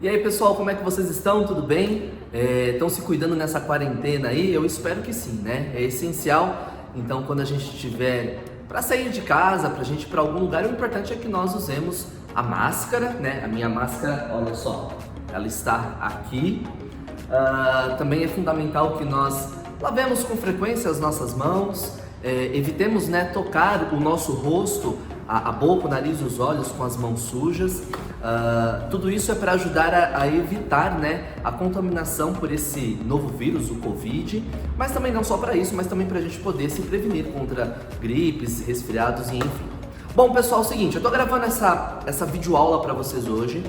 E aí pessoal, como é que vocês estão? Tudo bem? Estão se cuidando nessa quarentena aí? Eu espero que sim, né? É essencial. Então quando a gente tiver para sair de casa, para a gente ir para algum lugar, o importante é que nós usemos a máscara, né? A minha máscara, olha só, ela está aqui. Também é fundamental que nós lavemos com frequência as nossas mãos, evitemos, né, tocar o nosso rosto, a boca, o nariz e os olhos com as mãos sujas. Tudo isso é para ajudar a evitar, né, a contaminação por esse novo vírus, o Covid, mas também não só para isso, mas também para a gente poder se prevenir contra gripes, resfriados e enfim. Bom pessoal, é o seguinte, eu estou gravando essa videoaula para vocês hoje,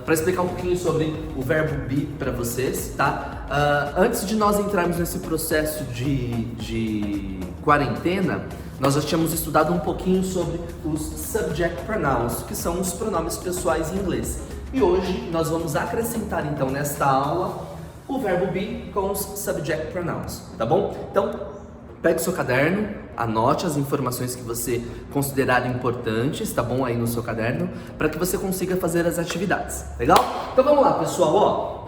para explicar um pouquinho sobre o verbo be para vocês, tá? Antes de nós entrarmos nesse processo de quarentena, nós já tínhamos estudado um pouquinho sobre os subject pronouns, que são os pronomes pessoais em inglês. E hoje nós vamos acrescentar então nesta aula o verbo be com os subject pronouns, tá bom? Então, pegue o seu caderno, anote as informações que você considerar importantes, tá bom? Aí no seu caderno, para que você consiga fazer as atividades, legal? Então vamos lá, pessoal, ó.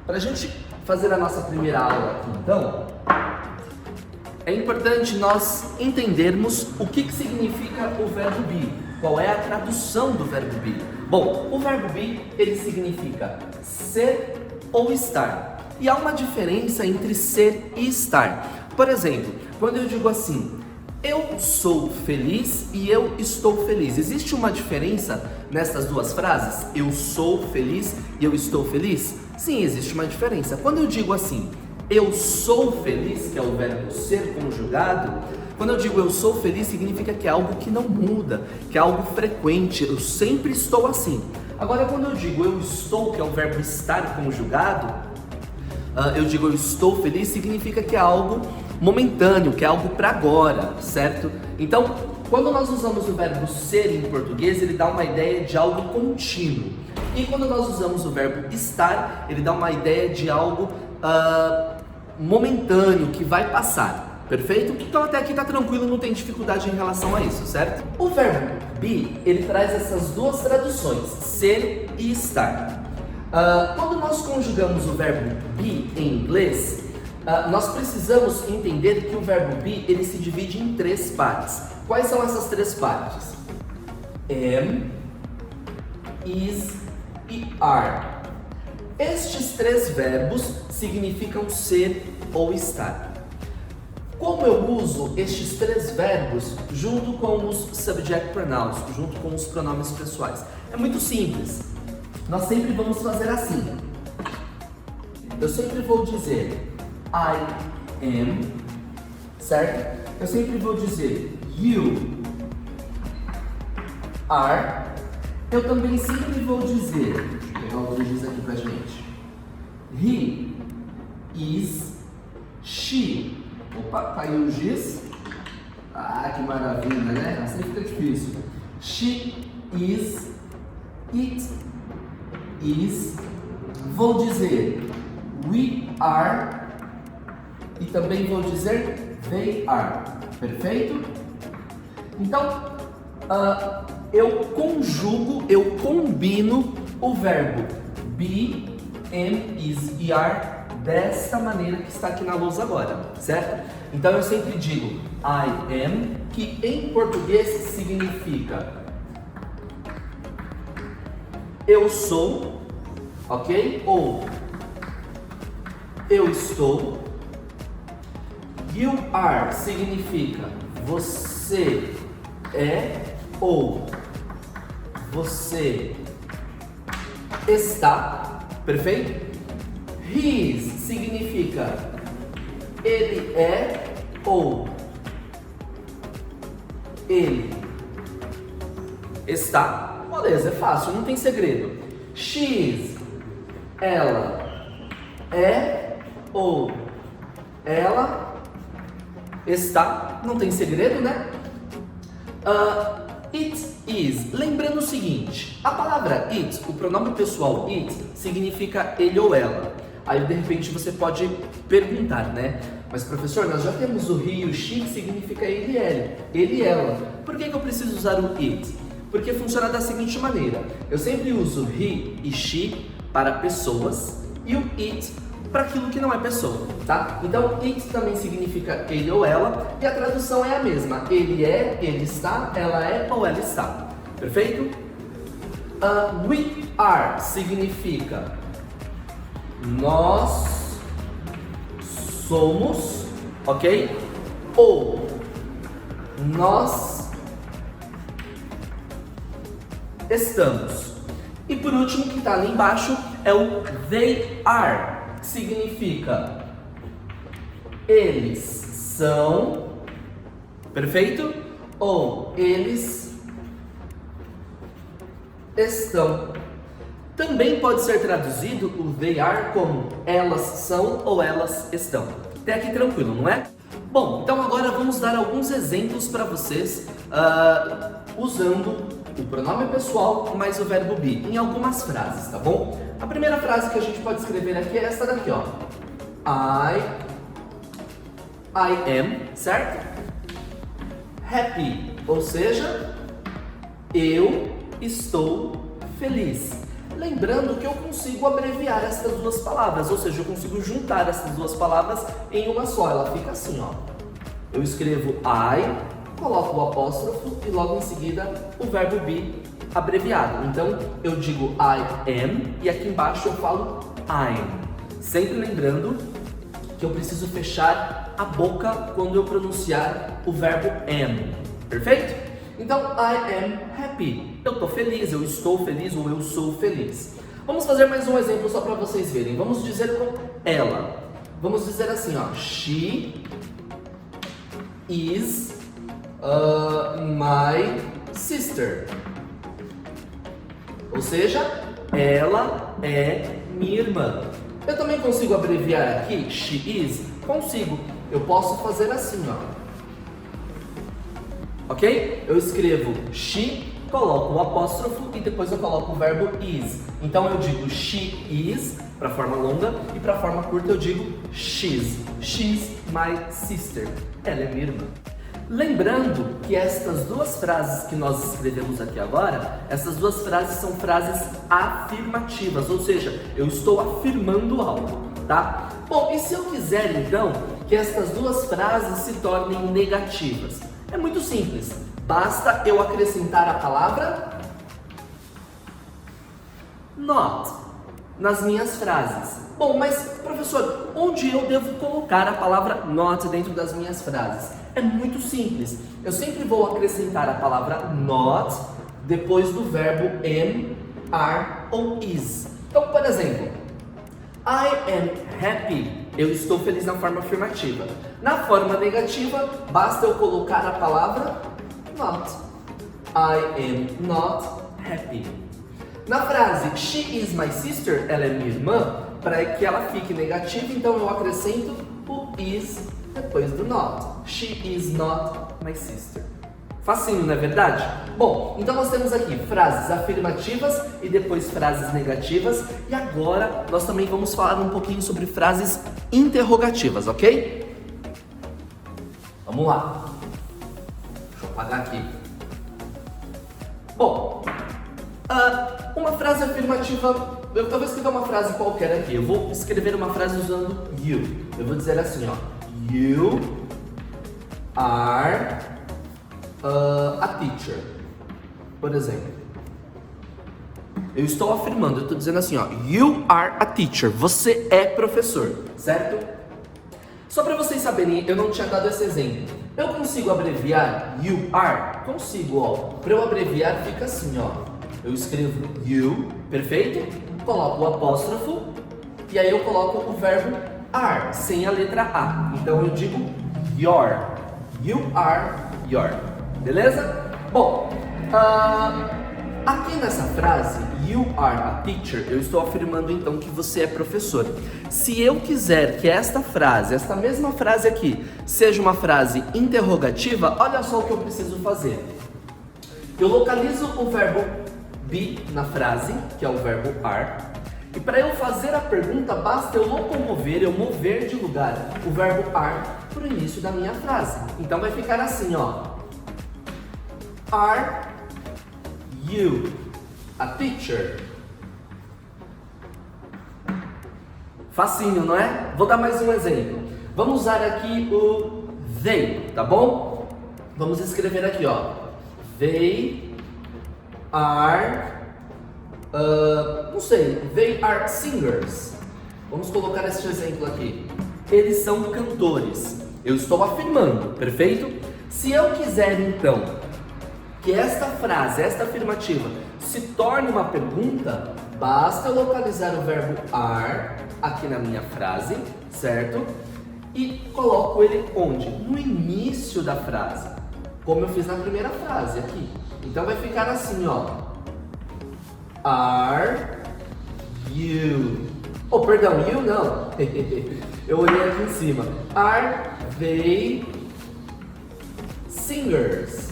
Para a gente fazer a nossa primeira aula aqui, então, é importante nós entendermos o que significa o verbo be, qual é a tradução do verbo be. Bom, o verbo be, ele significa ser ou estar. E há uma diferença entre ser e estar. Por exemplo, quando eu digo assim, eu sou feliz e eu estou feliz. Existe uma diferença nessas duas frases? Eu sou feliz e eu estou feliz? Sim, existe uma diferença. Quando eu digo assim, eu sou feliz, que é o verbo ser conjugado, quando eu digo eu sou feliz, significa que é algo que não muda, que é algo frequente, eu sempre estou assim. Agora, quando eu digo eu estou, que é o verbo estar conjugado, eu digo eu estou feliz, significa que é algo momentâneo, que é algo para agora, certo? Então, quando nós usamos o verbo ser em português, ele dá uma ideia de algo contínuo. E quando nós usamos o verbo estar, ele dá uma ideia de algo momentâneo, que vai passar, perfeito? Então até aqui tá tranquilo, não tem dificuldade em relação a isso, certo? O verbo be, ele traz essas duas traduções, ser e estar. Quando nós conjugamos o verbo be em inglês, nós precisamos entender que o verbo be, ele se divide em três partes. Quais são essas três partes? Am, is e are. Estes três verbos significam ser ou estar. Como eu uso estes três verbos junto com os subject pronouns, junto com os pronomes pessoais? É muito simples. Nós sempre vamos fazer assim. Eu sempre vou dizer I am, certo? Eu sempre vou dizer you are. Eu também sempre vou dizer, deixa eu pegar o giz aqui pra gente. He is, she. Opa, caiu o giz. Ah, que maravilha, né? Assim fica difícil. She is, it is. Vou dizer we are e também vou dizer they are. Perfeito? Então, eu conjugo, eu combino o verbo be, am, is e are desta maneira que está aqui na lousa agora, certo? Então eu sempre digo I am, que em português significa eu sou, ok? Ou eu estou. You are significa você é ou você está, perfeito? His significa ele é ou ele está. Beleza, é fácil, não tem segredo. She's, ela é ou ela está. Não tem segredo, né? It is. Lembrando o seguinte, a palavra it, o pronome pessoal it, significa ele ou ela. Aí de repente você pode perguntar, né? Mas professor, nós já temos o he e o she, que significa ele e ela. Por que eu preciso usar o it? Porque funciona da seguinte maneira: eu sempre uso he e she para pessoas e o it para aquilo que não é pessoa, tá? Então, it também significa ele ou ela, e a tradução é a mesma. Ele é, ele está, ela é ou ela está. Perfeito? We are significa nós somos, ok? Ou nós estamos. E por último, que está ali embaixo, é o they are. Significa eles são, perfeito? Ou eles estão. Também pode ser traduzido o they are como elas são ou elas estão. Até aqui tranquilo, não é? Bom, então agora vamos dar alguns exemplos para vocês usando o pronome pessoal mais o verbo be em algumas frases, tá bom? A primeira frase que a gente pode escrever aqui é essa daqui, ó. I am, certo? Happy, ou seja, eu estou feliz. Lembrando que eu consigo abreviar essas duas palavras, ou seja, eu consigo juntar essas duas palavras em uma só. Ela fica assim, ó. Eu escrevo I, coloco o apóstrofo e logo em seguida o verbo be abreviado. Então eu digo I am e aqui embaixo eu falo I'm. Sempre lembrando que eu preciso fechar a boca quando eu pronunciar o verbo am. Perfeito? Então I am happy. Eu estou feliz, eu estou feliz ou eu sou feliz. Vamos fazer mais um exemplo só para vocês verem. Vamos dizer com ela. Vamos dizer assim, ó. She is my sister. Ou seja, ela é minha irmã. Eu também consigo abreviar aqui, she is? Consigo. Eu posso fazer assim, ó. Ok? Eu escrevo she, coloco o apóstrofo e depois eu coloco o verbo is. Então eu digo she is para a forma longa e para a forma curta eu digo she's. She's my sister. Ela é minha irmã. Lembrando que estas duas frases que nós escrevemos aqui agora, essas duas frases são frases afirmativas, ou seja, eu estou afirmando algo, tá? Bom, e se eu quiser então que estas duas frases se tornem negativas? É muito simples, basta eu acrescentar a palavra not nas minhas frases. Bom, mas professor, onde eu devo colocar a palavra not dentro das minhas frases? É muito simples. Eu sempre vou acrescentar a palavra not depois do verbo am, are ou is. Então, por exemplo, I am happy. Eu estou feliz na forma afirmativa. Na forma negativa, basta eu colocar a palavra not. I am not happy. Na frase she is my sister, ela é minha irmã, para que ela fique negativa, então eu acrescento o is depois do not. She is not my sister. Facinho, não é verdade? Bom, então nós temos aqui frases afirmativas e depois frases negativas. E agora nós também vamos falar um pouquinho sobre frases interrogativas, ok? Vamos lá. Deixa eu apagar aqui. Bom, uma frase afirmativa, eu vou escrever uma frase qualquer aqui. Eu vou escrever uma frase usando you. Eu vou dizer assim, ó. You are a teacher. Por exemplo, eu estou afirmando, eu estou dizendo assim, ó. You are a teacher. Você é professor, certo? Só para vocês saberem, eu não tinha dado esse exemplo. Eu consigo abreviar you are? Consigo, ó. Para eu abreviar fica assim, ó. Eu escrevo you, perfeito? Coloco o apóstrofo e aí eu coloco o verbo are, sem a letra A. Então eu digo your. You are your. Beleza? Bom, aqui nessa frase, you are a teacher, eu estou afirmando então que você é professor. Se eu quiser que esta frase, esta mesma frase aqui, seja uma frase interrogativa, olha só o que eu preciso fazer. Eu localizo o verbo be na frase, que é o verbo are, e para eu fazer a pergunta, basta eu locomover, eu mover de lugar o verbo are para o início da minha frase. Então vai ficar assim, ó. Are you. A teacher. Facinho, não é? Vou dar mais um exemplo. Vamos usar aqui o they, tá bom? Vamos escrever aqui, ó. They are, não sei, they are singers. Vamos colocar esse exemplo aqui. Eles são cantores. Eu estou afirmando, perfeito? Se eu quiser, então, que esta frase, esta afirmativa, se torne uma pergunta, basta eu localizar o verbo are aqui na minha frase, certo? E coloco ele onde? No início da frase, como eu fiz na primeira frase aqui. Então vai ficar assim, ó. Are you... Oh, perdão, you não. Eu olhei aqui em cima. Are they singers?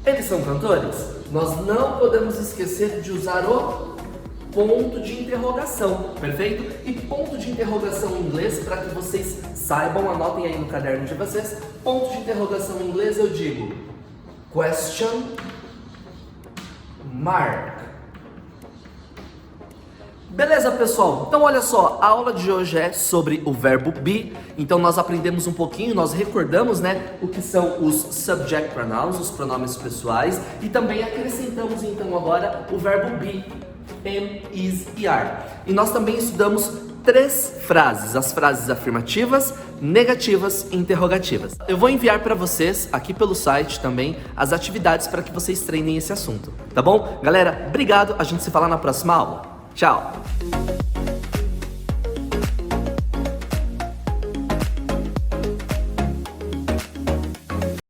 Eles são cantores? Nós não podemos esquecer de usar o ponto de interrogação, perfeito? E ponto de interrogação em inglês, para que vocês saibam, anotem aí no caderno de vocês, ponto de interrogação em inglês eu digo question mark. Beleza, pessoal? Então olha só, a aula de hoje é sobre o verbo be. Então nós aprendemos um pouquinho, nós recordamos, né, o que são os subject pronouns, os pronomes pessoais, e também acrescentamos então agora o verbo be, am, is e are. E nós também estudamos 3 frases, as frases afirmativas, negativas e interrogativas. Eu vou enviar para vocês, aqui pelo site também, as atividades para que vocês treinem esse assunto, tá bom? Galera, obrigado, a gente se fala na próxima aula. Tchau!